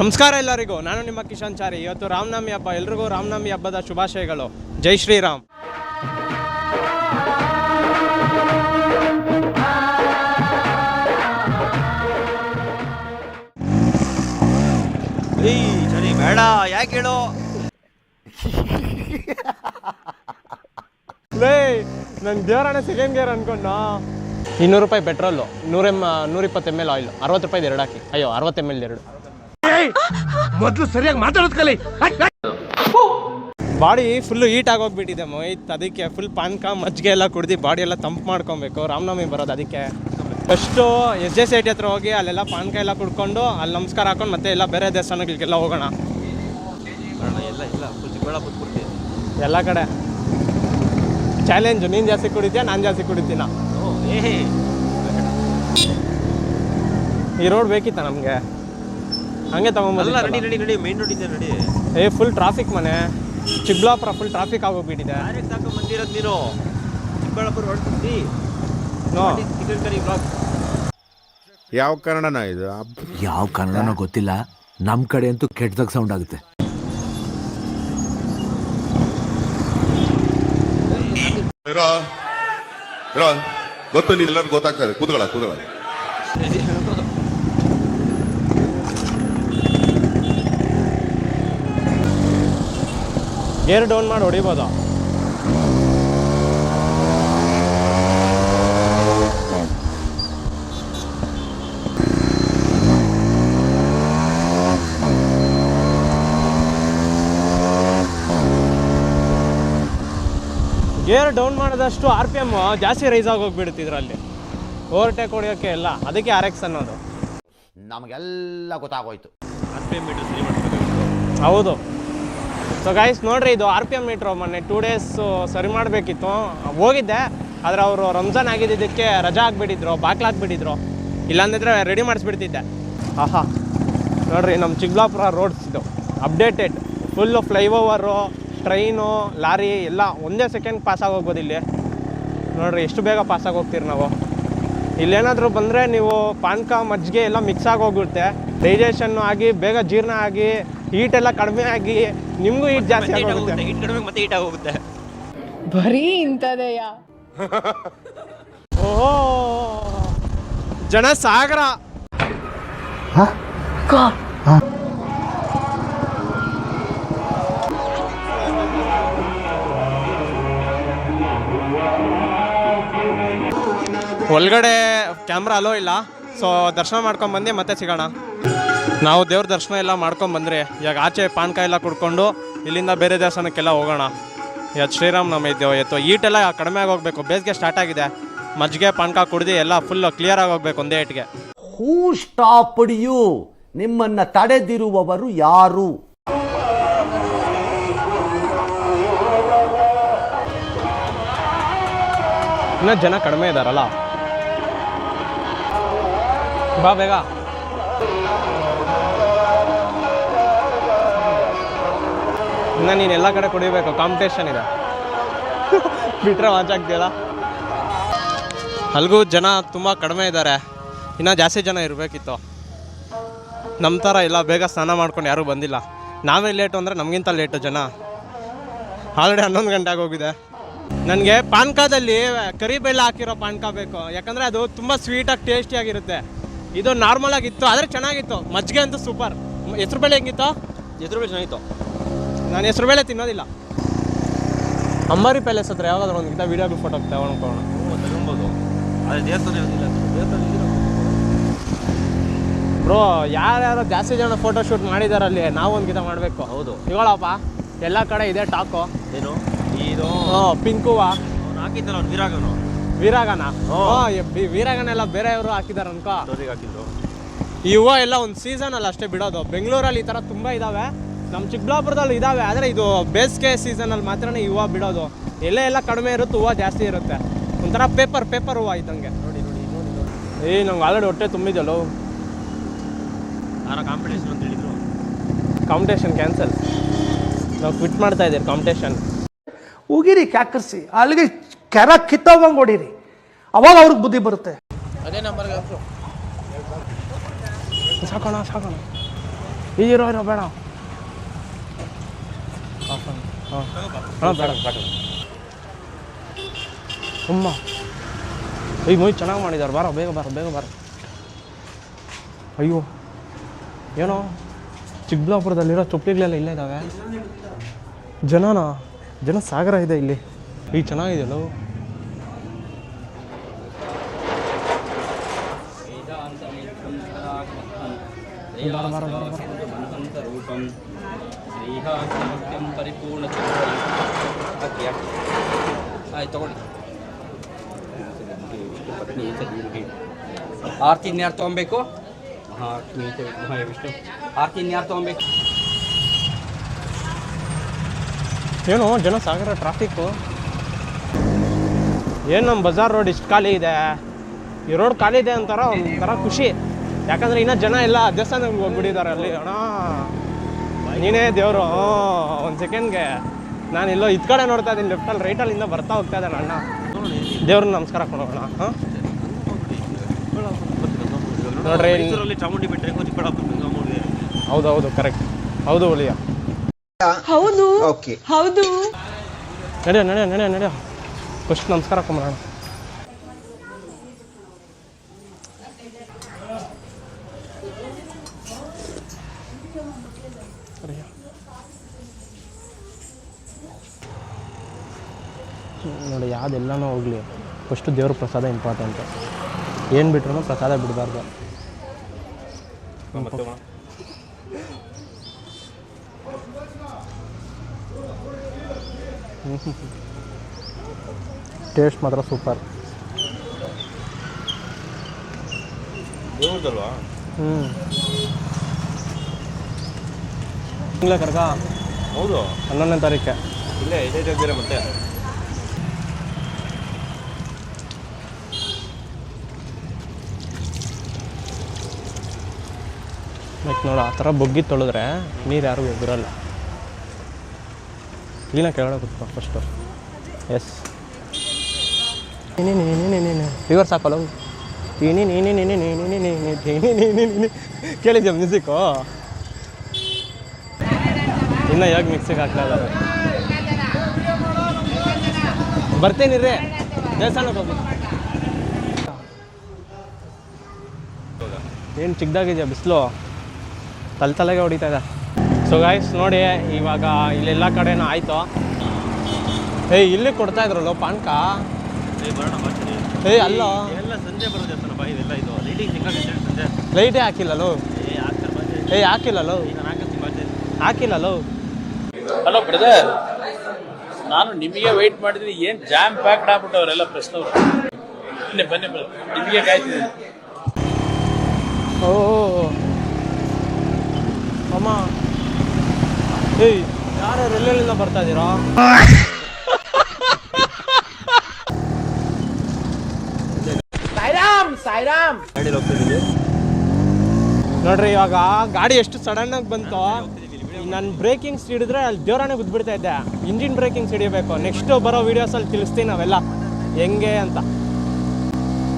ನಮಸ್ಕಾರ ಎಲ್ಲರಿಗೂ, ನಾನು ನಿಮ್ಮ ಕಿಶನ್ ಚಾರಿ. ಇವತ್ತು ರಾಮನವಮಿ ಹಬ್ಬ. ಎಲ್ರಿಗೂ ರಾಮನವಮಿ ಹಬ್ಬದ ಶುಭಾಶಯಗಳು. ಜೈ ಶ್ರೀರಾಮ್. ಸರಿ ಬೇಡ, ಯಾಕೆ ಹೇಳೋ? ನನ್ನ ದೇವರಾಣೆ ಸೆಕೆಂಡ್ ಗೇರ್ ಅನ್ಕೊಂಡ. 200 ರೂಪಾಯಿ ಪೆಟ್ರೋಲು, 120 ml ಆಯಿಲ್, 60 ರೂಪಾಯಿ ಎರಡು ಹಾಕಿ. ಅಯ್ಯೋ 60 ml ಎರಡು. ಮೊದಲು ಸರಿಯಾಗಿ ಮಾತಾಡೋದು ಕಲಿ. ಬಾಡಿ ಫುಲ್ಲು ಹೀಟ್ ಆಗೋಗ್ಬಿಟ್ಟಿದೆ ಮೋಹಿತ್. ಅದಕ್ಕೆ ಫುಲ್ ಪಾನ್ಕ ಮಜ್ಜಿಗೆ ಎಲ್ಲ ಕುಡ್ದು ಬಾಡಿ ಎಲ್ಲ ತಂಪು ಮಾಡ್ಕೊಬೇಕು. ರಾಮನವಮಿ ಬರೋದು ಅದಕ್ಕೆ ಫಸ್ಟು SJC ಹತ್ರ ಹೋಗಿ ಅಲ್ಲೆಲ್ಲ ಪಾನ್ಕ ಎಲ್ಲ ಕುಡ್ಕೊಂಡು ಅಲ್ಲಿ ನಮಸ್ಕಾರ ಹಾಕೊಂಡು ಮತ್ತೆ ಎಲ್ಲ ಬೇರೆ ದೇವಸ್ಥಾನಗಳಿಗೆಲ್ಲ ಹೋಗೋಣ. ಎಲ್ಲ ಕಡೆ ಚಾಲೆಂಜು. ನೀನು ಜಾಸ್ತಿ ಕುಡಿತೀಯ, ನಾನು ಜಾಸ್ತಿ ಕುಡಿತೀನ. ಈ ರೋಡ್ ಬೇಕಿತ್ತ ನಮಗೆ? ಹಂಗೆ ತಗೊಂಬಲ್ಲ. ರೆಡಿ ಮೇನ್ ರೋಡ್ ಇದೆ ರೆಡಿ. ಫುಲ್ ಟ್ರಾಫಿಕ್ ಮನೆ. ಚಿಕ್ಕಬಳ್ಳಾಪುರ ಫುಲ್ ಟ್ರಾಫಿಕ್ ಆಗೋಗ್ಬಿಟ್ಟಿದೆ. ಬಂದಿರೋದು ನೀನು ಚಿಕ್ಕಬಳ್ಳಾಪುರ ಹೊರಡ್ತಿ. ಯಾವ ಕನ್ನಡನ ಇದು? ಯಾವ ಕನ್ನಡನೋ ಗೊತ್ತಿಲ್ಲ, ನಮ್ಮ ಕಡೆ ಅಂತೂ ಕೆಟ್ಟದಾಗ ಸೌಂಡ್ ಆಗುತ್ತೆ. ಗೊತ್ತು, ನೀನೆಲ್ಲರೂ ಗೊತ್ತಾಗ್ತದೆ. ಕೂತ್ಕೊಳ್ಳ. ಗೇರ್ ಡೌನ್ ಮಾಡಿ ಹೊಡಿಬೋದು. ಗೇರ್ ಡೌನ್ ಮಾಡಿದಷ್ಟು RPM ಜಾಸ್ತಿ ರೈಸ್ ಆಗೋಗ್ಬಿಡ್ತಿದ್ರಲ್ಲಿ ಓವರ್ಟೇಕ್ ಹೊಡಿಯೋಕ್ಕೆ ಎಲ್ಲ. ಅದಕ್ಕೆ RX ಅನ್ನೋದು. ನಮಗೆಲ್ಲ ಗೊತ್ತಾಗೋಯ್ತು. RPM ಮೀಟರ್ ಸರಿ ಮಾಡ್ಬೇಕು. ಹೌದು. ಸೊ ಗೈಸ್ ನೋಡ್ರಿ, ಇದು RPM ಮೀಟ್ರು. ಮೊನ್ನೆ 2 days ಸರಿ ಮಾಡಬೇಕಿತ್ತು, ಹೋಗಿದ್ದೆ. ಆದರೆ ಅವರು ರಂಜಾನ್ ಆಗಿದ್ದಕ್ಕೆ ರಜಾ ಆಗಿಬಿಟ್ಟಿದ್ರು, ಬಾಕ್ಲಾಕ್ಬಿಟ್ಟಿದ್ರು. ಇಲ್ಲಾಂದಿದ್ರೆ ರೆಡಿ ಮಾಡಿಸ್ಬಿಡ್ತಿದ್ದೆ. ಆಹಾ ನೋಡ್ರಿ, ನಮ್ಮ ಚಿಕ್ಕಬಳ್ಳಾಪುರ ರೋಡ್ಸ್ ಇದು updated. Full flyover, train, lorry ಎಲ್ಲ ಒಂದೇ ಸೆಕೆಂಡ್ ಪಾಸ್ ಆಗೋಗ್ಬೋದು ಇಲ್ಲಿ. ನೋಡ್ರಿ ಎಷ್ಟು ಬೇಗ ಪಾಸ್ ಆಗೋಗ್ತೀರಿ ನಾವು. ಇಲ್ಲೇನಾದರೂ ಬಂದರೆ ನೀವು ಪಾನ್ಕ ಮಜ್ಜಿಗೆ ಎಲ್ಲ ಮಿಕ್ಸ್ ಆಗೋಗುತ್ತೆ. ಡೈಜೆಷನ್ನು ಆಗಿ ಬೇಗ ಜೀರ್ಣ ಆಗಿ ಹೀಟೆಲ್ಲ ಕಡಿಮೆ ಆಗಿ ನಿಮಗೂ ಹೀಟ್ ಜಾಸ್ತಿ ಆಗೋಗುತ್ತೆ. ಹೀಟ್ ಕಡಿಮೆ ಮತ್ತೆ ಹೀಟ್ ಆಗೋಗುತ್ತೆ. ಬರೀ ಇಂಥದೆಯಾ? ಓಹೋ, ಜನ ಸಾಗರ. ಒಳಗಡೆ ಕ್ಯಾಮ್ರಾ ಅಲೋ ಇಲ್ಲ. ಸೊ ದರ್ಶನ ಮಾಡ್ಕೊಂಬಂದು ಮತ್ತೆ ಸಿಗೋಣ. ನಾವು ದೇವ್ರ ದರ್ಶನ ಎಲ್ಲ ಮಾಡ್ಕೊಂಬಂದ್ರಿ. ಇವಾಗ ಆಚೆ ಪಾನ್ಕ ಎಲ್ಲ ಕುಡ್ಕೊಂಡು ಇಲ್ಲಿಂದ ಬೇರೆ ದೇವಸ್ಥಾನಕ್ಕೆಲ್ಲ ಹೋಗೋಣ. ಇವತ್ತು ಶ್ರೀರಾಮನವಮಿ ಇದ್ದೇವೆ. ಇವತ್ತು ಹೀಟೆಲ್ಲ ಕಡಿಮೆ ಆಗೋಗ್ಬೇಕು. ಬೇಸಿಗೆ ಸ್ಟಾರ್ಟ್ ಆಗಿದೆ. ಮಜ್ಜಿಗೆ ಪಾನ್ಕ ಕುಡ್ದು ಎಲ್ಲ ಫುಲ್ ಕ್ಲಿಯರ್ ಆಗೋಗ್ಬೇಕು ಒಂದೇ ಏಟ್ಗೆ. ಹೂ ಸ್ಟಾಪ್ಡ್ ಯು? ನಿಮ್ಮನ್ನ ತಡೆದಿರುವವರು ಯಾರು? ಇನ್ನೂ ಜನ ಕಡಿಮೆ ಇದ್ದಾರಲ್ಲ. ಬಾ ಬೇಗ. ಇನ್ನು ನೀನು ಎಲ್ಲ ಕಡೆ ಕುಡಿಬೇಕು, ಕಾಂಪಿಟೇಷನ್ ಇದೆ. ಬಿಟ್ರೆ ವಾಚ್ ಆಗ್ತೀಯಲ್ಲ. ಅಲ್ಗೂ ಜನ ತುಂಬ ಕಡಿಮೆ ಇದ್ದಾರೆ. ಇನ್ನೂ ಜಾಸ್ತಿ ಜನ ಇರಬೇಕಿತ್ತು. ನಮ್ಮ ಥರ ಇಲ್ಲ ಬೇಗ ಸ್ನಾನ ಮಾಡ್ಕೊಂಡು ಯಾರೂ ಬಂದಿಲ್ಲ. ನಾವೇ ಲೇಟು ಅಂದರೆ ನಮಗಿಂತ ಲೇಟು ಜನ. ಆಲ್ರೆಡಿ 11 ಗಂಟೆ ಆಗೋಗಿದೆ. ನನಗೆ ಪಾನ್ಕದಲ್ಲಿ ಕರಿಬೇಳೆ ಹಾಕಿರೋ ಪಾನ್ಕ ಬೇಕು. ಯಾಕಂದರೆ ಅದು ತುಂಬ ಸ್ವೀಟಾಗಿ ಟೇಸ್ಟಿಯಾಗಿರುತ್ತೆ. ಇದು ನಾರ್ಮಲ್ ಆಗಿತ್ತು ಆದರೆ ಚೆನ್ನಾಗಿತ್ತು. ಮಜ್ಜಿಗೆ ಅಂತೂ ಸೂಪರ್. ಹೆಸ್ರು ಬೇಳೆ ಹೆಂಗಿತ್ತು? ಹೆಸರು ಬೇಳೆ ಚೆನ್ನಾಗಿತ್ತು. ನಾನು ಹೆಸ್ರು ಬೇಳೆ ತಿನ್ನೋದಿಲ್ಲ. ಅಂಬಾರಿ ಪ್ಯಾಲೇಸ್ ಹತ್ರ ಯಾವಾಗಾದ್ರೂ ಒಂದ್ಗಿಂತ ವೀಡಿಯೋಗಳು ಫೋಟೋ ತಗೊಳ್ಕೋಣ. ತಗೊಬೋದು. ಆದರೆ ದೇವಸ್ಥಾನ ಇರೋದಿಲ್ಲ. ದೇವಸ್ಥಾನ ಬ್ರೋ, ಯಾರ್ಯಾರು ಜಾಸ್ತಿ ಜನ ಫೋಟೋ ಶೂಟ್ ಮಾಡಿದಾರಲ್ಲಿ ನಾವು ಒಂದು ಗೀತ ಮಾಡಬೇಕು. ಹೌದು ಇವಾಳಪ್ಪ ಎಲ್ಲ ಕಡೆ ಇದೆ ಟಾಕು. ಏನು ಇದು ಪಿಂಕುವ ಹಾಕಿದ್ದಲ್ಲ ಅವ್ನು ವೀರಾಗನ. ವೀರಾಗನ ಎಲ್ಲ ಬೇರೆಯವರು ಹಾಕಿದಾರೆ ಅನ್ಕೋ. ಹಾಕಿದ್ರು. ಈ ಹೂವು ಎಲ್ಲ ಒಂದು ಸೀಸನ್ ಅಲ್ಲಿ ಅಷ್ಟೇ ಬಿಡೋದು. ಬೆಂಗಳೂರಲ್ಲಿ ಈ ಥರ ತುಂಬ ಇದ್ದಾವೆ, ನಮ್ಮ ಚಿಕ್ಕಬಳ್ಳಾಪುರದಲ್ಲಿ ಇದ್ದಾವೆ. ಆದರೆ ಇದು ಬೇಸಿಗೆ ಸೀಸನಲ್ಲಿ ಮಾತ್ರ ಈ ಹೂವು ಬಿಡೋದು. ಎಲ್ಲ ಕಡಿಮೆ ಇರುತ್ತೆ, ಹೂವು ಜಾಸ್ತಿ ಇರುತ್ತೆ. ಒಂಥರ ಪೇಪರ್ ಹೂವು ಇದ್ದಂಗೆ. ನೋಡಿ ನಂಗೆ ಆಲ್ರೆಡಿ ಹೊಟ್ಟೆ ತುಂಬಿದ್ದಲ್ಲ. ಕಾಂಪಿಟೇಷನ್ ಅಂತ ಹೇಳಿದ್ರು. Competition cancel. ನಾವು ಕ್ವಿಟ್ ಮಾಡ್ತಾ ಇದ್ದೀರಿ ಕಾಂಪಿಟೇಷನ್. ಹೋಗಿರಿ ಕ್ಯಾಕರ್ಸಿ, ಅಲ್ಲಿಗೆ ಕೆರ ಕಿತ್ತೋಗಂಗೆ ಹೊಡೀರಿ, ಅವಾಗ ಅವ್ರಿಗೆ ಬುದ್ಧಿ ಬರುತ್ತೆ. ಅದೇ ನಂಬರ್ಗೆ ಸಾಕೋಣ. ಇರೋ ಬೇಡ ಹಾಂ ಬೇಡ ತುಂಬ ಈ ಮೂವಿ ಚೆನ್ನಾಗಿ ಮಾಡಿದ್ದಾರೆ. ಬಾರೋ ಬೇಗ ಬಾರೋ. ಅಯ್ಯೋ ಏನೋ ಚಿಕ್ಕಬಳ್ಳಾಪುರದಲ್ಲಿರೋ ಚೊಪ್ಪಲಿಗಳೆಲ್ಲ ಇಲ್ಲೇ ಇದ್ದಾವೆ. ಜನ ಸಾಗರ ಇದೆ ಇಲ್ಲಿ. ಈಗ ಚೆನ್ನಾಗಿದೆಯಲ್ಲ. ಪರಿಪೂರ್ಣ ಆಯ್ತು ತಗೊಳ್ಳಿ. ಆರತಿ ಇನ್ಯಾರು ತೊಗೊಬೇಕು? ವಿಷ್ಣು ಆರತಿ ಇನ್ಯಾರು ತೊಗೊಬೇಕು? ಏನು ಜನ ಸಾಗರ ಟ್ರಾಫಿಕ್ಕು. ಏನು ನಮ್ಮ ಬಜಾರ್ ರೋಡ್ ಇಷ್ಟು ಖಾಲಿ ಇದೆ. ಈ ರೋಡ್ ಖಾಲಿ ಇದೆ ಅಂತಾರ ಒಂಥರ ಖುಷಿ. ಯಾಕಂದರೆ ಇನ್ನೂ ಜನ ಎಲ್ಲ ದೇವಸ್ಥಾನಕ್ಕೆ ಹೋಗ್ಬಿಟ್ಟಿದ್ದಾರೆ ಅಲ್ಲಿ. ಅಣ್ಣ ನೀನೇ ದೇವರು. ಒಂದು ಸೆಕೆಂಡ್ಗೆ ನಾನು ಎಲ್ಲೋ ಇದು ಕಡೆ ನೋಡ್ತಾ ಇದ್ದೀನಿ, ಲೆಫ್ಟಲ್ಲಿ ರೈಟಲ್ಲಿಂದ ಬರ್ತಾ ಹೋಗ್ತಾ ಇದ್ದಾನೆ ಅಣ್ಣ. ದೇವ್ರನ್ನ ನಮಸ್ಕಾರ ಕೊಡೋಣ. ಹಾಂ ನೋಡ್ರಿ ಚಾಮುಂಡಿ ಬೆಟ್ಟ, ಚಿಕ್ಕಬಳ್ಳಾಪುರ. ಹೌದು ಕರೆಕ್ಟ್. ಹೌದು ಒಲಿಯ. ಹೌದು ಹೌದು. ನಡೆಯ ಫಸ್ಟ್ ನಮಸ್ಕಾರ ಕೊಡೋಣ. ನೋಡಿ ಯಾವುದೆಲ್ಲನೂ ಹೋಗಲಿ, ಫಸ್ಟು ದೇವ್ರ ಪ್ರಸಾದ ಇಂಪಾರ್ಟೆಂಟು. ಏನು ಬಿಟ್ರೂ ಪ್ರಸಾದ ಬಿಡಬಾರ್ದು. ಟೇಸ್ಟ್ ಮಾತ್ರ ಸೂಪರ್. ದೇವ್ರದಲ್ವಾ? ತಿಂಗಳ ಕರ್ಗ. ಹೌದು 11ನೇ ತಾರೀಕೆ ಇಲ್ಲೇ ಇದೇ ಬೇರೆ ಮತ್ತೆ. ಮತ್ತೆ ನೋಡು, ಆ ಥರ ಬೊಗ್ಗಿ ತೊಳೆದ್ರೆ ನೀರು ಯಾರಿಗೂ ಎದುರಲ್ಲ. ಕ್ಲೀನಾಗಿ ಕೆಳಗಡೆ ಕೂತ್ಕೊ ಫಸ್ಟು. ಎಸ್ ಫೀವರ್ ಸಾಕಲ್ಲ. ಕೇಳಿದ್ಯಾ ಮ್ಯೂಸಿಕ್ಕು? ಇನ್ನು ಹೇಗೆ ಮಿಕ್ಸಿಗೆ ಹಾಕ್ತಾ ಇದ್ದಾರೆ. ಬರ್ತೀನಿ ರೀ, ದೇವಸ್ಥಾನಕ್ಕೆ ಹೋಗಿ. ಏನು ಚಿಕ್ಕದಾಗಿದೆಯಾ ಬಿಸಿಲು, ತಲೆಗೆ ಹೊಡಿತಾ ಇದೆ. ಸೊ ಗಾಯ್ಸ್ ನೋಡಿ, ಇವಾಗ ಇಲ್ಲೆಲ್ಲ ಕಡೆನೂ ಆಯಿತು. ಇಲ್ಲಿ ಕೊಡ್ತಾ ಇದ್ರಲ್ಲೋ ಪಾನ್ಕ. ಅಲ್ಲ ಎಲ್ಲ ಸಂಜೆ ಬರೋದು ಬಾ. ಇದೆಲ್ಲ ಇದು ಲೈಟಿಂಗ್ ಸಿಕ್ಕಾಗುತ್ತೆ ಸಂಜೆ. ಲೈಟೇ ಹಾಕಿಲ್ಲಲ್ಲೋ. ಹಾಕಿಲ್ಲಲ್ಲೋ. ಹಾಕಿಲ್ಲಲ್ಲೋ. ಹಲೋ ಬ್ರದರ್, ನಾನು ನಿಮಗೆ ವೆಯ್ಟ್ ಮಾಡಿದ್ದೀನಿ. ಏನು ಜಾಮ್ ಪ್ಯಾಕ್ಡ್ ಆಗ್ಬಿಟ್ಟು ಅವರೆಲ್ಲ ಪ್ರಶ್ನವರು. ಬನ್ನಿ ಬ್ರದರ್, ನಿಮಗೆ ಕಾಯ್ತಿದ್ದೀನಿ. ಓ ಅಮ್ಮ, ಯಾರು ಎಲ್ಲೆಲ್ಲಿಂದ ಬರ್ತಾ ಇದ್ದೀರಾ? ನೋಡ್ರಿ, ಇವಾಗ ಗಾಡಿ ಎಷ್ಟು ಸಡನ್ನಾಗಿ ಬಂತು. ನಾನು ಬ್ರೇಕಿಂಗ್ಸ್ ಹಿಡಿದ್ರೆ ಅಲ್ಲಿ ದೇವರಾಣೆ ಗುದ್ಬಿಡ್ತಾ ಇದ್ದೆ. ಇಂಜಿನ್ ಬ್ರೇಕಿಂಗ್ಸ್ ಹಿಡಿಯಬೇಕು. ನೆಕ್ಸ್ಟ್ ಬರೋ ವೀಡಿಯೋಸಲ್ಲಿ ತಿಳಿಸ್ತೀನಿ ನಾವೆಲ್ಲ ಹೆಂಗೆ ಅಂತ.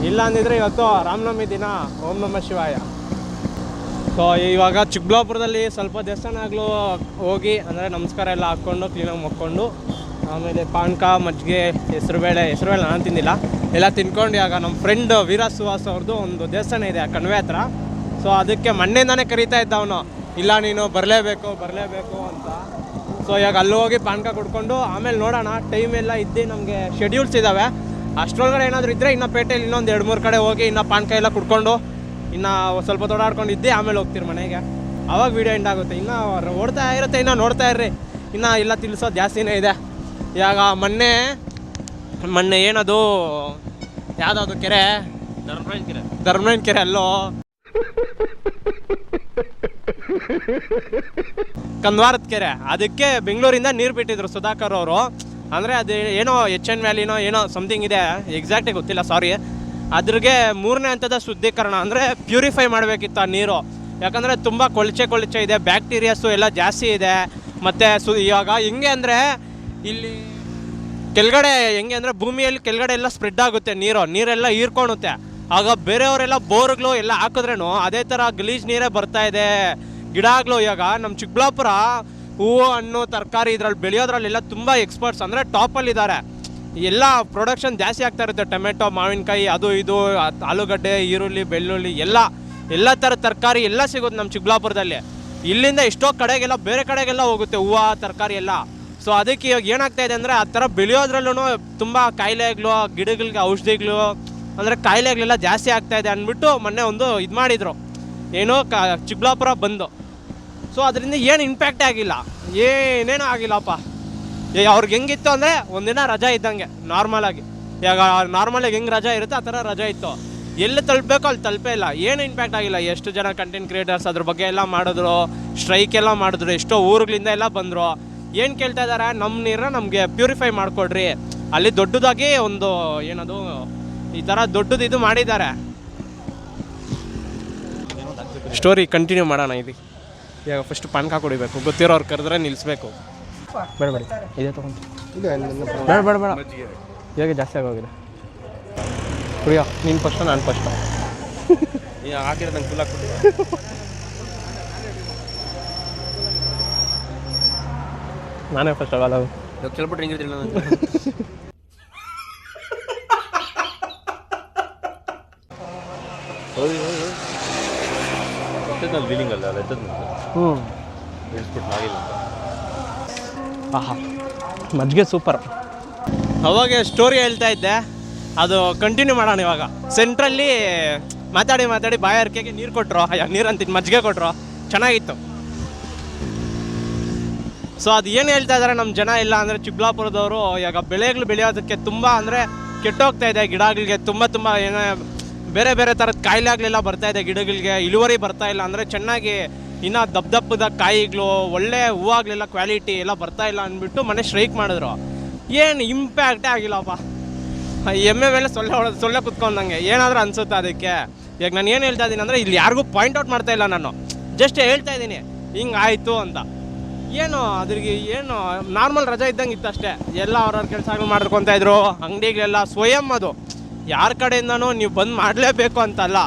ಇಲ್ಲ ಅಂದಿದ್ರೆ ಇವತ್ತು ರಾಮನವಮಿ ದಿನ ಓಂ ನಮಃ ಶಿವಾಯ. ಸೊ ಇವಾಗ ಚಿಕ್ಕಬಳ್ಳಾಪುರದಲ್ಲಿ ಸ್ವಲ್ಪ ದೇವಸ್ಥಾನಗಳು ಹೋಗಿ, ಅಂದರೆ ನಮಸ್ಕಾರ ಎಲ್ಲ ಹಾಕ್ಕೊಂಡು ಕ್ಲೀನಾಗಿ ಮಕ್ಕೊಂಡು, ಆಮೇಲೆ ಪಾನಕ, ಮಜ್ಜಿಗೆ, ಹೆಸರುಬೇಳೆ ನಾನು ತಿಂದಿಲ್ಲ, ಎಲ್ಲ ತಿನ್ಕೊಂಡು ಇವಾಗ ನಮ್ಮ ಫ್ರೆಂಡ್ ವೀರ ಸುಹಾಸ್ ಅವ್ರದ್ದು ಒಂದು ದೇವಸ್ಥಾನ ಇದೆ ಕಣ್ವೆ ಹತ್ರ. ಸೊ ಅದಕ್ಕೆ ಮೊನ್ನೆಯಿಂದಾನೇ ಕರೀತಾ ಇದ್ದ ಅವನು, ಇಲ್ಲ ನೀನು ಬರಲೇಬೇಕು ಅಂತ. ಸೊ ಇವಾಗ ಅಲ್ಲಿ ಹೋಗಿ ಪಾನಕ ಕುಡ್ಕೊಂಡು ಆಮೇಲೆ ನೋಡೋಣ. ಟೈಮ್ ಎಲ್ಲ ಇದ್ದು ನಮಗೆ ಶೆಡ್ಯೂಲ್ಸ್ ಇದ್ದಾವೆ. ಅಷ್ಟರೊಳಗಡೆ ಏನಾದರೂ ಇದ್ದರೆ ಇನ್ನು ಪೇಟೆಯಲ್ಲಿ ಇನ್ನೊಂದು 2-3 ಕಡೆ ಹೋಗಿ ಇನ್ನು ಪಾನಕ ಎಲ್ಲ ಕುಡ್ಕೊಂಡು ಇನ್ನು ಸ್ವಲ್ಪ ತೊಡಾಡ್ಕೊಂಡು ಇದ್ದೆ ಆಮೇಲೆ ಹೋಗ್ತೀರಿ ಮನೆಗೆ. ಆವಾಗ ವೀಡಿಯೋ ಎಂಡ್ ಆಗುತ್ತೆ. ಇನ್ನು ಓಡ್ತಾ ಇರುತ್ತೆ, ಇನ್ನು ನೋಡ್ತಾ ಇರ್ರಿ. ಇನ್ನು ಎಲ್ಲ ತಿಳಿಸೋದು ಜಾಸ್ತಿನೇ ಇದೆ. ಇವಾಗ ಮೊನ್ನೆ ಏನದು ಯಾವುದಾದ್ರು ಕೆರೆ, ಧರ್ಮರಾಯನ ಕೆರೆ ಅಲ್ಲೋ ಕಂದ್ವಾರದ ಕೆರೆ, ಅದಕ್ಕೆ ಬೆಂಗಳೂರಿಂದ ನೀರು ಬಿಟ್ಟಿದ್ರು ಸುಧಾಕರ್ ಅವರು. ಅಂದರೆ ಅದು ಏನೋ HN ವ್ಯಾಲಿನೋ ಏನೋ ಸಮಥಿಂಗ್ ಇದೆ, ಎಕ್ಸಾಕ್ಟಾಗಿ ಗೊತ್ತಿಲ್ಲ, ಸಾರಿ. ಅದ್ರಿಗೆ 3ನೇ ಹಂತದ ಶುದ್ಧೀಕರಣ, ಅಂದರೆ ಪ್ಯೂರಿಫೈ ಮಾಡಬೇಕಿತ್ತು ಆ ನೀರು. ಯಾಕಂದರೆ ತುಂಬ ಕೊಳಚೆ ಇದೆ, ಬ್ಯಾಕ್ಟೀರಿಯಾಸು ಎಲ್ಲ ಜಾಸ್ತಿ ಇದೆ. ಮತ್ತು ಇವಾಗ ಹೆಂಗೆ ಅಂದರೆ ಇಲ್ಲಿ ಕೆಳಗಡೆ ಹೆಂಗೆ ಅಂದರೆ ಭೂಮಿಯಲ್ಲಿ ಕೆಳಗಡೆ ಎಲ್ಲ ಸ್ಪ್ರೆಡ್ ಆಗುತ್ತೆ ನೀರೆಲ್ಲ ಹೀರ್ಕೊಳುತ್ತೆ. ಆಗ ಬೇರೆಯವರೆಲ್ಲ ಬೋರ್ಗಳು ಎಲ್ಲ ಹಾಕಿದ್ರೇನು ಅದೇ ಥರ ಗಲೀಜ್ ನೀರೇ ಬರ್ತಾ ಇದೆ. ಗಿಡಗಳು ಇವಾಗ ನಮ್ಮ ಚಿಕ್ಕಬಳ್ಳಾಪುರ ಹೂವು ಹಣ್ಣು ತರಕಾರಿ ಇದ್ರಲ್ಲಿ ಬೆಳೆಯೋದ್ರಲ್ಲೆಲ್ಲ ತುಂಬ ಎಕ್ಸ್ಪರ್ಟ್ಸ್, ಅಂದರೆ ಟಾಪಲ್ಲಿದ್ದಾರೆ. ಎಲ್ಲ ಪ್ರೊಡಕ್ಷನ್ ಜಾಸ್ತಿ ಆಗ್ತಾ ಇರುತ್ತೆ. ಟೊಮೆಟೊ, ಮಾವಿನಕಾಯಿ, ಅದು ಇದು, ಆಲೂಗಡ್ಡೆ, ಈರುಳ್ಳಿ, ಬೆಳ್ಳುಳ್ಳಿ ಎಲ್ಲ ಥರದ ತರಕಾರಿ ಎಲ್ಲ ಸಿಗುತ್ತೆ ನಮ್ಮ ಚಿಕ್ಕಬಳ್ಳಾಪುರದಲ್ಲಿ. ಇಲ್ಲಿಂದ ಎಷ್ಟೋ ಕಡೆಗೆಲ್ಲ ಬೇರೆ ಕಡೆಗೆಲ್ಲ ಹೋಗುತ್ತೆ ಹೂವು ತರಕಾರಿ ಎಲ್ಲ. ಸೊ ಅದಕ್ಕೆ ಇವಾಗ ಏನಾಗ್ತಾ ಇದೆ ಅಂದರೆ ಆ ಥರ ಬೆಳೆಯೋದ್ರಲ್ಲೂ ತುಂಬ ಕಾಯಿಲೆಗಳು, ಗಿಡಗಳಿಗೆ ಔಷಧಿಗಳು, ಅಂದರೆ ಕಾಯಿಲೆಗಳೆಲ್ಲ ಜಾಸ್ತಿ ಆಗ್ತಾ ಇದೆ ಅಂದ್ಬಿಟ್ಟು ಮೊನ್ನೆ ಒಂದು ಇದು ಮಾಡಿದರು, ಏನೋ ಚಿಕ್ಕಬಳ್ಳಾಪುರ ಬಂದು. ಸೊ ಅದರಿಂದ ಏನು ಇಂಪ್ಯಾಕ್ಟೇ ಆಗಿಲ್ಲ, ಏನೇನೂ ಆಗಿಲ್ಲಪ್ಪ. ಅವ್ರಿಗೆ ಹೆಂಗಿತ್ತು ಅಂದರೆ ಒಂದಿನ ರಜಾ ಇದ್ದಂಗೆ ನಾರ್ಮಲಾಗಿ. ಇವಾಗ ನಾರ್ಮಲಾಗಿ ಹೆಂಗೆ ರಜಾ ಇರುತ್ತೆ ಆ ಥರ ರಜಾ ಇತ್ತು. ಎಲ್ಲಿ ತಲುಪಬೇಕೋ ಅಲ್ಲಿ ತಲುಪೇ ಇಲ್ಲ, ಏನು ಇಂಪ್ಯಾಕ್ಟ್ ಆಗಿಲ್ಲ. ಎಷ್ಟು ಜನ ಕಂಟೆಂಟ್ ಕ್ರಿಯೇಟರ್ಸ್ ಅದ್ರ ಬಗ್ಗೆ ಎಲ್ಲ ಮಾಡಿದ್ರು, ಸ್ಟ್ರೈಕ್ ಎಲ್ಲ ಮಾಡಿದ್ರು, ಎಷ್ಟೋ ಊರುಗಳಿಂದ ಎಲ್ಲ ಬಂದರು. ಏನು ಕೇಳ್ತಾ ಇದ್ದಾರೆ, ನಮ್ಮ ನೀರನ್ನ ನಮಗೆ ಪ್ಯೂರಿಫೈ ಮಾಡಿಕೊಡ್ರಿ. ಅಲ್ಲಿ ದೊಡ್ಡದಾಗಿ ಒಂದು ಏನದು ಈ ಥರ ದೊಡ್ಡದು ಇದು ಮಾಡಿದ್ದಾರೆ. ಸ್ಟೋರಿ ಕಂಟಿನ್ಯೂ ಮಾಡೋಣ. ಇದು ಇವಾಗ ಫಸ್ಟ್ ಪಾನ್ಕ ಕುಡಿಬೇಕು, ಗೊತ್ತಿರೋರು ಕರೆದ್ರೆ ನಿಲ್ಲಿಸ್ಬೇಕು. ಬೇಡ ಇದೇ ತೊಗೊಂಡು ಬೇಡ ಇವಾಗ ಜಾಸ್ತಿ ಆಗೋಗಿದೆ. ಕುಡಿಯೋ ನೀನು ಫಸ್ಟು ನಾನು ಫಸ್ಟು ಹಾಕಿರೋ ನಂಗೆ ಫುಲ್ ಹಾಕ್ಬಿಟ್ಟು ನಾನೇ ಫಸ್ಟ್ ಆಗಲ್ಲ. ಕೇಳ್ಬಿಟ್ರೆ ಹೆಂಗಿರ್ತಿಲ್ಲ ನಾನು ಎತ್ತದ್ನಲ್ಲಿ ವೀಲಿಂಗ್ ಅಲ್ಲ ಎತ್ತದ್ ಇಳಿಸ್ಬಿಟ್ಟು ಆಗಿಲ್ಲ ಅಂತ. ಆಹಾ ಮಜ್ಜಿಗೆ ಸೂಪರ್. ಅವಾಗ ಸ್ಟೋರಿ ಹೇಳ್ತಾ ಇದ್ದೆ, ಅದು ಕಂಟಿನ್ಯೂ ಮಾಡೋಣ. ಇವಾಗ ಸೆಂಟ್ರಲ್ಲಿ ಮಾತಾಡಿ ಬಾಯಾರಿಕೆಗೆ ನೀರು ಕೊಟ್ಟರು, ನೀರು ಅಂತಿದ್ದು ಮಜ್ಜಿಗೆ ಕೊಟ್ಟರು, ಚೆನ್ನಾಗಿತ್ತು. ಸೊ ಅದು ಏನು ಹೇಳ್ತಾ ಇದ್ದಾರೆ ನಮ್ಮ ಜನ ಇಲ್ಲ ಅಂದರೆ ಚಿಕ್ಕಬಳ್ಳಾಪುರದವರು, ಇವಾಗ ಬೆಳೆಗಳು ಬೆಳೆಯೋದಕ್ಕೆ ತುಂಬ ಅಂದರೆ ಕೆಟ್ಟೋಗ್ತಾ ಇದೆ. ಗಿಡಗಳಿಗೆ ತುಂಬ ಏನೋ ಬೇರೆ ಥರದ ಕಾಯಿಲೆಗಳೆಲ್ಲ ಬರ್ತಾ ಇದೆ. ಗಿಡಗಳಿಗೆ ಇಳುವರಿ ಬರ್ತಾ ಇಲ್ಲ, ಅಂದರೆ ಚೆನ್ನಾಗಿ ಇನ್ನು ದಪ್ಪದ ಕಾಯಿಗಳು, ಒಳ್ಳೆ ಹೂವಾಗಲೆಲ್ಲ ಕ್ವಾಲಿಟಿ ಎಲ್ಲ ಬರ್ತಾ ಇಲ್ಲ ಅಂದ್ಬಿಟ್ಟು ಮನೆ ಸ್ಟ್ರೈಕ್ ಮಾಡಿದ್ರು. ಏನು ಇಂಪ್ಯಾಕ್ಟೇ ಆಗಿಲ್ಲಪ್ಪ. ಎಮ್ಮೆ ಮೇಲೆ ಸೊಳ್ಳೆ ಕುತ್ಕೊಂಡಂಗೆ ಏನಾದರೂ ಅನಿಸುತ್ತೆ ಅದಕ್ಕೆ. ಇವಾಗ ನಾನು ಏನು ಹೇಳ್ತಾ ಇದ್ದೀನಿ ಅಂದರೆ ಇಲ್ಲಿ ಯಾರಿಗೂ ಪಾಯಿಂಟ್ ಔಟ್ ಮಾಡ್ತಾ ಇಲ್ಲ, ನಾನು ಜಸ್ಟ್ ಹೇಳ್ತಾ ಇದ್ದೀನಿ ಹಿಂಗೆ ಆಯಿತು ಅಂತ. ಏನು ಅದ್ರಿಗೆ ಏನು ನಾರ್ಮಲ್ ರಜಾ ಇದ್ದಂಗೆ ಇತ್ತು ಅಷ್ಟೇ. ಎಲ್ಲ ಅವ್ರವ್ರ ಕೆಲಸಗಳು ಮಾಡ್ಕೊತಾ ಇದ್ರು. ಅಂಗಡಿಗಳೆಲ್ಲ ಸ್ವಯಂ, ಅದು ಯಾರ ಕಡೆಯಿಂದನೂ ನೀವು ಬಂದ್ ಮಾಡಲೇಬೇಕು ಅಂತಲ್ಲ.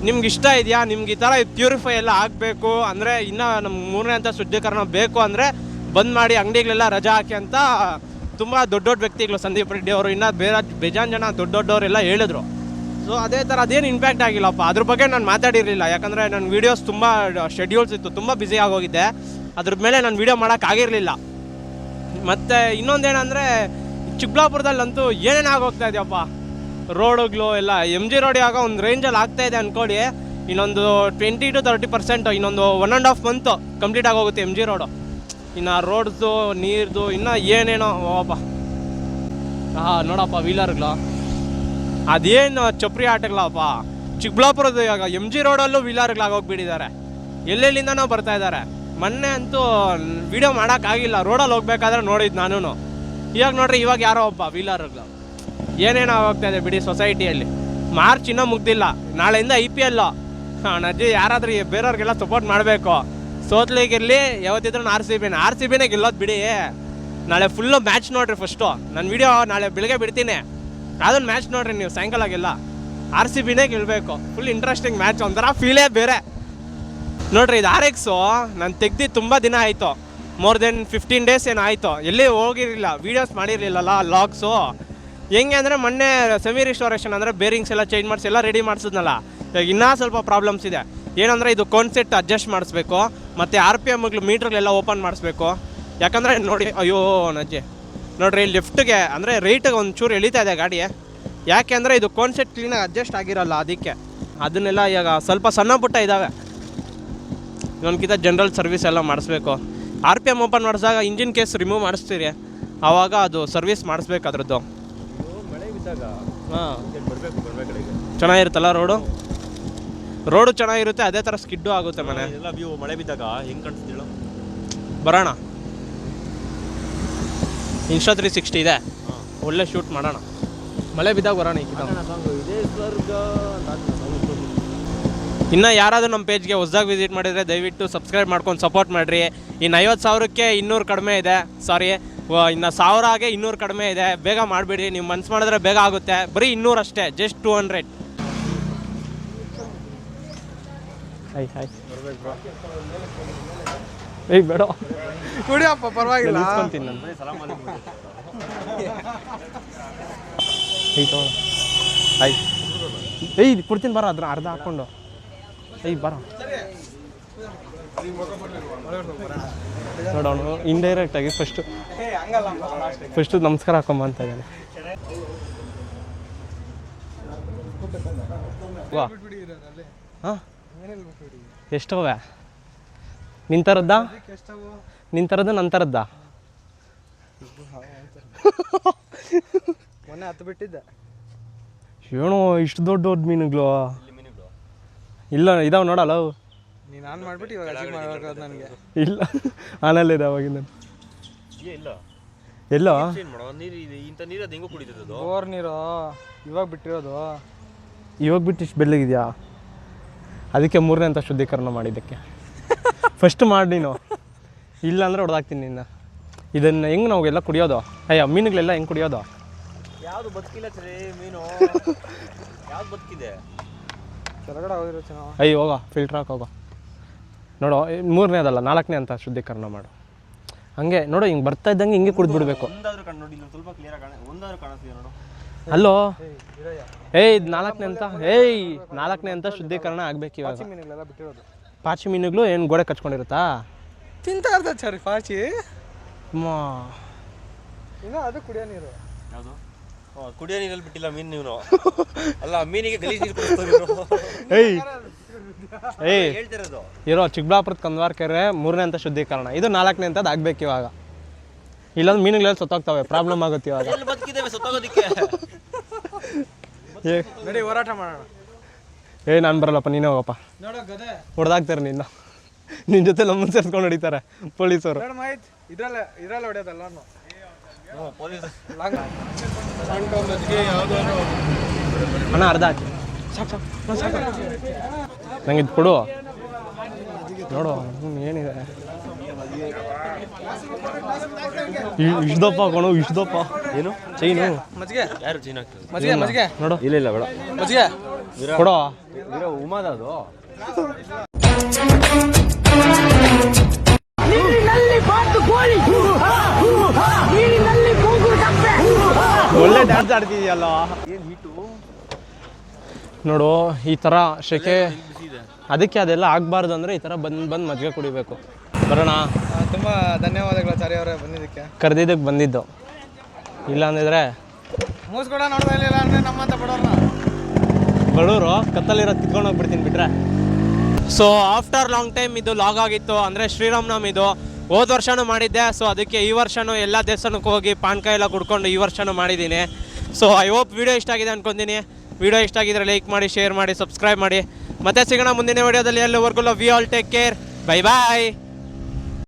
ನಿಮ್ಗೆ ಇಷ್ಟ ಇದೆಯಾ, ನಿಮ್ಗೆ ಈ ಥರ ಪ್ಯೂರಿಫೈ ಎಲ್ಲ ಆಗಬೇಕು ಅಂದರೆ, ಇನ್ನೂ ನಮ್ಮ 3ನೇ ಹಂತ ಶುದ್ಧೀಕರಣ ಬೇಕು ಅಂದರೆ ಬಂದ್ ಮಾಡಿ, ಅಂಗಡಿಗಳೆಲ್ಲ ರಜಾ ಹಾಕಿ ಅಂತ ತುಂಬ ದೊಡ್ಡ ವ್ಯಕ್ತಿಗಳು, ಸಂದೀಪ್ ರೆಡ್ಡಿ ಅವರು, ಇನ್ನೂ ಬೇಜಾನ್ ಜನ ದೊಡ್ಡವರೆಲ್ಲ ಹೇಳಿದ್ರು. ಸೊ ಅದೇ ಥರ ಅದೇನು ಇಂಪ್ಯಾಕ್ಟ್ ಆಗಿಲ್ಲಪ್ಪ. ಅದ್ರ ಬಗ್ಗೆ ನಾನು ಮಾತಾಡಿರಲಿಲ್ಲ, ಯಾಕಂದರೆ ನನ್ನ ವೀಡಿಯೋಸ್ ತುಂಬ ಶೆಡ್ಯೂಲ್ಸ್ ಇತ್ತು, ತುಂಬ ಬ್ಯುಸಿ ಆಗೋಗಿದ್ದೆ. ಅದ್ರ ಮೇಲೆ ನಾನು ವೀಡಿಯೋ ಮಾಡೋಕ್ಕಾಗಿರಲಿಲ್ಲ. ಮತ್ತು ಇನ್ನೊಂದೇನೆಂದರೆ ಚಿಕ್ಕಬಳ್ಳಾಪುರದಲ್ಲಂತೂ ಏನೇನು ಆಗೋಗ್ತಾ ಇದೆಯಪ್ಪ, ರೋಡುಗಳು ಎಲ್ಲ. MG ರೋಡ್ ಇವಾಗ ಒಂದು ರೇಂಜಲ್ಲಿ ಆಗ್ತಾಯಿದೆ ಅಂದ್ಕೊಳ್ಳಿ, ಇನ್ನೊಂದು 20 to 30%, ಇನ್ನೊಂದು 1.5 month ಕಂಪ್ಲೀಟ್ ಆಗೋಗುತ್ತೆ MG ರೋಡು. ಇನ್ನು ರೋಡ್ಸು, ನೀರ್ದು, ಇನ್ನೂ ಏನೇನೋ ಅಪ್ಪ. ನೋಡಪ್ಪ ವೀಲರ್ಗಳು, ಅದೇನು ಚಪ್ರಿ ಆಟಗಳಪ್ಪ. ಚಿಕ್ಕಬಳ್ಳಾಪುರದ ಇವಾಗ MG ರೋಡಲ್ಲೂ ವೀಲರ್ಗಳಾಗೋಗ್ಬಿಟ್ಟಿದ್ದಾರೆ, ಎಲ್ಲೆಲ್ಲಿಂದನೋ ಬರ್ತಾ ಇದ್ದಾರೆ. ಮೊನ್ನೆ ಅಂತೂ ವೀಡಿಯೋ ಮಾಡೋಕ್ಕಾಗಿಲ್ಲ, ರೋಡಲ್ಲಿ ಹೋಗ್ಬೇಕಾದ್ರೆ ನೋಡಿದ್ದು ನಾನು. ಇವಾಗ ನೋಡ್ರಿ, ಇವಾಗ ಯಾರೋ ಒಬ್ಬ ವೀಲರ್ಗಳು, ಏನೇನೋ ಹೋಗ್ತಾ ಇದೆ ಬಿಡಿ ಸೊಸೈಟಿಯಲ್ಲಿ. ಮಾರ್ಚ್ ಇನ್ನೂ ಮುಗ್ದಿಲ್ಲ, ನಾಳೆಯಿಂದ IPL. ನಜ್ಜಿ ಯಾರಾದ್ರೂ ಬೇರೆಯವ್ರಿಗೆಲ್ಲ ಸಪೋರ್ಟ್ ಮಾಡಬೇಕು. ಸೋತ್ಲಿಗಿರಲಿ ಯಾವತ್ತಿದ್ರೂ RCBನೇ ಗೆಲ್ಲೋದು ಬಿಡಿ. ನಾಳೆ ಫುಲ್ಲು ಮ್ಯಾಚ್ ನೋಡ್ರಿ. ಫಸ್ಟು ನನ್ನ ವೀಡಿಯೋ ನಾಳೆ ಬೆಳಗ್ಗೆ ಬಿಡ್ತೀನಿ, ಅದನ್ನು ಮ್ಯಾಚ್ ನೋಡ್ರಿ ನೀವು ಸಾಯಂಕಾಲಾಗೆಲ್ಲ. RCBನೇ ಗೆಲ್ಲಬೇಕು. ಫುಲ್ ಇಂಟ್ರೆಸ್ಟಿಂಗ್ ಮ್ಯಾಚ್, ಒಂಥರ ಫೀಲೇ ಬೇರೆ ನೋಡ್ರಿ. ಇದು RX ನಾನು ತೆಗ್ದು ತುಂಬ ದಿನ ಆಯಿತು, ಮೋರ್ ದೆನ್ 15 days ಏನೋ ಆಯಿತು. ಎಲ್ಲಿ ಹೋಗಿರಲಿಲ್ಲ, ವೀಡಿಯೋಸ್ ಮಾಡಿರಲಿಲ್ಲಲ್ಲ, ಲಾಗ್ಸು. ಹೆಂಗೆ ಅಂದರೆ ಮೊನ್ನೆ ಸೆಮಿ ರಿಸ್ಟೋರೇಷನ್ ಅಂದರೆ ಬೇರಿಂಗ್ಸ್ ಎಲ್ಲ ಚೇಂಜ್ ಮಾಡಿಸಿ ಎಲ್ಲ ರೆಡಿ ಮಾಡಿಸಿದ್ನಲ್ಲ. ಇವಾಗ ಇನ್ನೂ ಸ್ವಲ್ಪ ಪ್ರಾಬ್ಲಮ್ಸ್ ಇದೆ. ಏನಂದರೆ ಇದು ಕಾನ್ಸೆಪ್ಟ್ ಅಡ್ಜಸ್ಟ್ ಮಾಡಿಸ್ಬೇಕು, ಮತ್ತು RPMಗಳು ಮೀಟ್ರ್ಗಳೆಲ್ಲ ಓಪನ್ ಮಾಡಿಸ್ಬೇಕು. ಯಾಕಂದರೆ ನೋಡಿ, ಅಯ್ಯೋ ನಜ್ಜಿ ನೋಡ್ರಿ, ಲೆಫ್ಟ್ಗೆ ಅಂದರೆ ರೈಟಿಗೆ ಒಂಚೂರು ಎಳಿತಾ ಇದೆ ಗಾಡಿ. ಯಾಕೆ ಅಂದರೆ ಇದು ಕಾನ್ಸೆಪ್ಟ್ ಕ್ಲೀನಾಗಿ ಅಡ್ಜಸ್ಟ್ ಆಗಿರೋಲ್ಲ, ಅದಕ್ಕೆ. ಅದನ್ನೆಲ್ಲ ಇವಾಗ ಸ್ವಲ್ಪ ಸಣ್ಣ ಪುಟ್ಟ ಇದ್ದಾವೆ. ಇನ್ನೊಂದ್ಕಿಂತ ಜನರಲ್ ಸರ್ವಿಸ್ ಎಲ್ಲ ಮಾಡಿಸ್ಬೇಕು. RPM ಓಪನ್ ಮಾಡಿಸಿದಾಗ ಇಂಜಿನ್ ಕೇಸ್ ರಿಮೂವ್ ಮಾಡಿಸ್ತೀರಿ, ಆವಾಗ ಅದು ಸರ್ವಿಸ್ ಮಾಡಿಸ್ಬೇಕು ಅದ್ರದ್ದು. ಮಳೆ ಬಿದ್ದಾಗ ಹಾಂ ಬರ್ಬೇಕು ಚೆನ್ನಾಗಿರುತ್ತಲ್ಲ ರೋಡು ಚೆನ್ನಾಗಿರುತ್ತೆ. ಅದೇ ಥರ ಸ್ಕಿಡ್ಡು ಆಗುತ್ತೆ ಮನೆ ಎಲ್ಲ ವ್ಯೂ. ಮಳೆ ಬಿದ್ದಾಗ ಹೆಂಗೆ ಕಾಣಿಸ್ತಿಲ್ಲ, ಬರೋಣ. Insta 360 ಇದೆ, ಒಳ್ಳೆ ಶೂಟ್ ಮಾಡೋಣ. ಮಳೆ ಬಿದ್ದಾಗ ಬರೋಣ. ಇನ್ನು ಯಾರಾದರೂ ನಮ್ಮ ಪೇಜ್ಗೆ ಹೊಸದಾಗಿ ವಿಸಿಟ್ ಮಾಡಿದರೆ ದಯವಿಟ್ಟು ಸಬ್ಸ್ಕ್ರೈಬ್ ಮಾಡ್ಕೊಂಡು ಸಪೋರ್ಟ್ ಮಾಡಿರಿ. ಇನ್ನು 50,000ಕ್ಕೆ 200 ಕಡಿಮೆ ಇದೆ, ಸಾರಿ ಇನ್ನು 1000ಗೆ 200 ಕಡಿಮೆ ಇದೆ. ಬೇಗ ಮಾಡಿಬಿಡಿ, ನೀವು ಮನ್ಸು ಮಾಡಿದ್ರೆ ಬೇಗ ಆಗುತ್ತೆ. ಬರೀ 200 ಅಷ್ಟೇ, ಜಸ್ಟ್ 200. ಹಾಯ್ ಏಯ್ ಬೇಡ ಕುಡಿಯಪ್ಪ ಪರವಾಗಿಲ್ಲ. ನಿಲ್ಸ್ಕೊಂತೀನಿ ನಾನು. ಏಯ್ ತಗೋ ಆಯ್ತು. ಏಯ್ ಕೊಡ್ತೀನಿ ಬರ ಅದ್ರ ಅರ್ಧ ಹಾಕ್ಕೊಂಡು. ಏಯ್ ಬರ ನೋಡೋಣ ಇಂಡೈರೆಕ್ಟಾಗಿ ಫಸ್ಟು ನಮಸ್ಕಾರ ಹಾಕೊಂಬ ಅಂತ ಇದ್ದಾನೆ. ವಾ ಹಾಂ ಎಷ್ಟವೆ ನಿಂತರದ್ದ ನನ್ನ ಥರದ್ದ ಮೊನ್ನೆ ಹತ್ತು ಬಿಟ್ಟಿದ್ದೆ. ಏನೋ ಇಷ್ಟು ದೊಡ್ಡ ಮೀನುಗಳು ಇಲ್ಲ ಇದಾವೆ ನೋಡಲ್ಲ ಅವು. ನೀನು ಆನ್ ಮಾಡ್ಬಿಟ್ಟು ಇವಾಗ ಅಜಿಗ್ ಮಾಡ್ಬೇಕಾದ್ ನನಗೆ. ಇಲ್ಲ ಆನಲ್ಲ ಇದೆ ಅವಾಗಿಂದ. ಎಲ್ಲೋ ಇಂಥ ನೀರು ಅದು ಹೆಂಗೋ ಕುಡಿತದೆ. ಬೋರ್ ನೀರು ಇವಾಗ ಬಿಟ್ಟಿರೋದು. ಇವಾಗ ಬಿಟ್ಟು ಇಷ್ಟು ಬೆಳ್ಳಗಿದೆಯಾ? ಅದಕ್ಕೆ 3ನೇ ಅಂತ ಶುದ್ಧೀಕರಣ ಮಾಡಿದ್ದಕ್ಕೆ ಫಸ್ಟ್ ಮಾಡಿ ನೀನು. ಇಲ್ಲ ಅಂದರೆ ಹೊಡೆದಾಕ್ತೀನಿ ನಿನ್ನ. ಇದನ್ನು ಹೆಂಗೆ ನಾವು ಎಲ್ಲ ಕುಡಿಯೋದು? ಅಯ್ಯ ಮೀನುಗಳೆಲ್ಲ ಹೆಂಗೆ ಕುಡಿಯೋದು? ಯಾವುದು ಬದುಕಿಲ್ಲ ಸರಿ ಮೀನು. ಯಾವ್ದು ಬದುಕಿದೆ? ಕೆಳಗಡೆ ಹೋಗಿರೋ ಚೆನ್ನಾಗಿ. ಅಯ್ಯ ಹೋಗೋ ಫಿಲ್ಟ್ರ್ ಹಾಕೋಗೋ. ನೋಡೋ 3ನೇ ಅದಲ್ಲ 4ನೇ ಅಂತ ಶುದ್ಧೀಕರಣ ಮಾಡು. ಹಂಗೆ ನೋಡು ಹಿಂಗೆ ಬರ್ತಾ ಇದ್ದಂಗೆ ಹಿಂಗೆ ಕುಡಿದ್ಬಿಡ್ಬೇಕು. ಒಂದಾದ್ರೂ ಕಣ್ಣು ನೋಡಿ, ಸ್ವಲ್ಪ ಕ್ಲಿಯರ್ ಆಗಿ ಒಂದಾದ್ರೂ ಕಾಣಿಸ್ತೀವಿ ನೋಡು. ಅಲ್ಲೋ ಏಯ್ 4ನೇ ಅಂತ 4ನೇ ಅಂತ ಶುದ್ಧೀಕರಣ ಆಗ್ಬೇಕು ಇವಾಗ. ಮೀನುಗಳೆಲ್ಲ ಬಿಟ್ಟಿರೋದು. ಪಾಚಿ ಮೀನುಗಳು ಏನು ಗೋಡೆ ಕಚ್ಕೊಂಡಿರುತ್ತಾ? ತಿಂತಾ ಇರ್ತದೆ ಸರಿ ಪಾಚಿ. ಮಾ ಇನ್ನು ಅದು ಕುಡಿಯೋ ನೀರು. ಯಾವುದು? ಕುಡಿಯೋ ನೀರಲ್ಲಿ ಬಿಟ್ಟಿಲ್ಲ ಮೀನು ನೀವು. ಅಲ್ಲ ಮೀನಿಗೆ ಗಲೀಜ್ ನೀರು ಕೊಡ್ತಾರೆ. ಏಯ್ ಹೇಳ್ತಿರೋದು ಇರೋ ಚಿಕ್ಕಬಳ್ಳಾಪುರದ ಕಂದವಾರ ಕೆರೆ 3ನೇ ಅಂತ ಶುದ್ಧೀಕರಣ. ಇದು 4ನೇ ಅಂತದ್ದು ಆಗ್ಬೇಕು ಇವಾಗ. ಇಲ್ಲಾಂದ್ರೆ ಮೀನುಗಳೆಲ್ಲ ಸತ್ತೋಗ್ತವೆ, ಪ್ರಾಬ್ಲಮ್ ಆಗುತ್ತೆ ಇವಾಗ. ಎಲ್ಲಿ ಬದುಕಿದ್ದೇವೆ ಸತ್ತೋಗೋದಕ್ಕೆ? ನಡಿ ಹೋರಾಟ ಮಾಡೋಣ. ನಾನು ಬರಲ್ಲಪ್ಪ, ನೀನೇ ಹೋಗಪ್ಪ. ನೋಡೋ ಗದೆ ಹೊಡೆದಾಕ್ತಾರೆ ನಿನ್ನ ಜೊತೆ ನಮ್ಮನ್ನು ಸೇರ್ಸ್ಕೊಂಡು ಹೊಡಿತಾರೆ ಪೊಲೀಸರು. ನೋಡು ಮಾಹಿತಿ ಇದ್ರಲ್ಲೇ ಹೊಡೆಯೋದಲ್ಲ. ಅಣ್ಣ ಅರ್ಧ ಹಾಕಿ ಸಾಕು ನಂಗೆ ಇದು ಕೊಡು. ನೋಡು ಏನಿದೆ ಇಷ್ಟದಪ್ಪ ಕಣೋ, ಇಷ್ಟದಪ್ಪ. ಏನು ಚೈನು? ಮಜ್ಜಿಗೆ ಯಾರು ಚೀನ ಆಗ್ತದೆ? ಮಜ್ಜಿಗೆ ನೋಡು. ಇಲ್ಲ ಬೇಡ ಮಜ್ಜಿಗೆ ಕೊಡೋ. ಉಮಾದ ಅದು ಒಳ್ಳೆ ಡ್ಯಾನ್ಸ್ ಆಡ್ತಿದ್ಯಲ್ಲ. ನೋಡು ಈ ಥರ ಶೆಕೆ, ಅದಕ್ಕೆ ಅದೆಲ್ಲ ಆಗಬಾರ್ದು ಅಂದರೆ ಈ ಥರ ಬಂದು ಮಜ್ಜಿಗೆ ಕುಡಿಬೇಕು. ಬರೋಣ. ತುಂಬ ಧನ್ಯವಾದಗಳು ಚಾರಿ ಅವರೇ ಬಂದಿದ್ದಕ್ಕೆ. ಕರೆದಿದ್ದಕ್ಕೆ ಬಂದಿದ್ದು. ಇಲ್ಲ ಅಂದಿದ್ರೆ ಮೂಸ್ಕೊಡ ನೋಡ್ತಾ ಇಲ್ಲ ಅಂದರೆ ನಮ್ಮಂತ ಬಡವ್ರನ್ನ ಬಡವರು ಕತ್ತಲಿರೋದು ಕಿತ್ಕೊಂಡು ಹೋಗ್ಬಿಡ್ತೀನಿ ಬಿಟ್ರೆ. ಸೊ ಆಫ್ಟರ್ ಲಾಂಗ್ ಟೈಮ್ ಇದು ಲಾಗ್ ಆಗಿತ್ತು. ಅಂದರೆ ಶ್ರೀರಾಮನವಮಿ ಇದು. ಹೋದ ವರ್ಷನೂ ಮಾಡಿದ್ದೆ. ಸೊ ಅದಕ್ಕೆ ಈ ವರ್ಷನೂ ಎಲ್ಲ ದೇವಸ್ಥಾನಕ್ಕೆ ಹೋಗಿ ಪಾನಕ ಎಲ್ಲ ಕುಡ್ಕೊಂಡು ಈ ವರ್ಷನೂ ಮಾಡಿದ್ದೀನಿ. ಸೊ ಐ ಹೋಪ್ ವಿಡಿಯೋ ಇಷ್ಟ ಆಗಿದೆ ಅನ್ಕೊತೀನಿ. ವಿಡಿಯೋ ಇಷ್ಟ ಆಗಿದ್ರೆ ಲೈಕ್ ಮಾಡಿ, ಶೇರ್ ಮಾಡಿ, ಸಬ್ಸ್ಕ್ರೈಬ್ ಮಾಡಿ. ಮತ್ತೆ ಸಿಗೋಣ ಮುಂದಿನ ವಿಡಿಯೋದಲ್ಲಿ. ಎಲ್ಲವರೆಗೂ love you all, take care, bye bye.